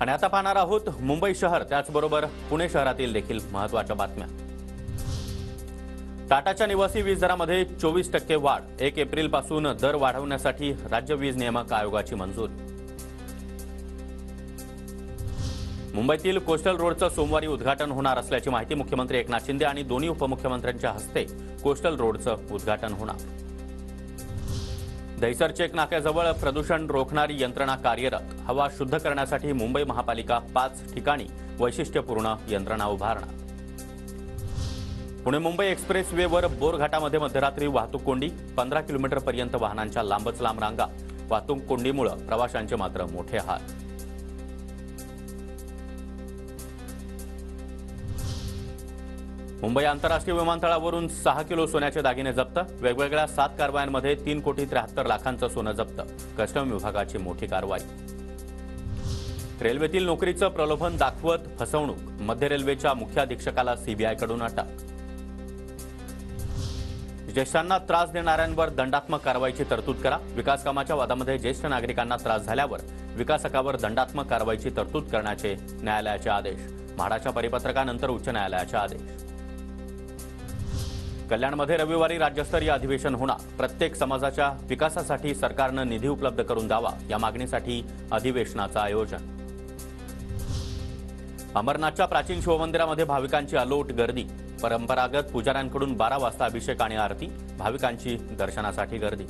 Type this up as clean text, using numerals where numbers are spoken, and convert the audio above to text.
आणि आता पाहणार आहोत मुंबई शहर त्याचबरोबर पुणे शहरातील देखील महत्त्वाच्या बातम्या। टाटाच्या निवासी वीज दरामध्ये 24% वाढ। 1 एप्रिल पासून दर वाढवण्यासाठी राज्य वीज नियामक आयोगाची मंजुरी। मुंबईतील कोस्टल रोडचं सोमवारी उद्घाटन होणार असल्याची माहिती मुख्यमंत्री एकनाथ शिंदे आणि दोन्ही उपमुख्यमंत्र्यांच्या हस्ते कोस्टल रोडचं उद्घाटन होणार। दहिसर चेक नाक्याजवळ प्रदूषण रोखणारी यंत्रणा कार्यरत। हवा शुद्ध करण्यासाठी मुंबई महापालिका 5 ठिकाणी वैशिष्ट्यपूर्ण यंत्रणा उभारणार। पुणे मुंबई एक्सप्रेस वेवर बोरघाटामध्ये मध्यरात्री वाहतूक कोंडी। 15 किलोमीटरपर्यंत वाहनांच्या लांबच लांब रांगा। वाहतूक कोंडीमुळे प्रवाशांचे मात्र मोठे हाल। मुंबई आंतरराष्ट्रीय विमानतळावरून 6 किलो सोन्याचे दागिने जप्त। वेगवेगळ्या 7 कारवायांमध्ये 3,73,00,000 सोनं जप्त। कस्टम विभागाची मोठी कारवाई। रेल्वेतील नोकरीचं प्रलोभन दाखवत फसवणूक। मध्य रेल्वेच्या मुख्य अधीक्षकाला सीबीआयकडून अटक। ज्येष्ठांना त्रास देणाऱ्यांवर दंडात्मक कारवाईची तरतूद करा। विकास कामाच्या वादामध्ये ज्येष्ठ नागरिकांना त्रास झाल्यावर विकासकावर दंडात्मक कारवाईची तरतूद करण्याचे न्यायालयाचे आदेश। म्हाडाच्या परिपत्रकानंतर उच्च न्यायालयाचे आदेश। कल्याणमध्ये रविवारी राज्यस्तरीय अधिवेशन होणार। प्रत्येक समाजाच्या विकासासाठी सरकारनं निधी उपलब्ध करून द्यावा या मागणीसाठी अधिवेशनाचं आयोजन। अमरनाथच्या प्राचीन शिवमंदिरामध्ये भाविकांची अलोट गर्दी। परंपरागत पुजाऱ्यांकडून 12 वाजता अभिषेक आणि आरती। भाविकांची दर्शनासाठी गर्दी।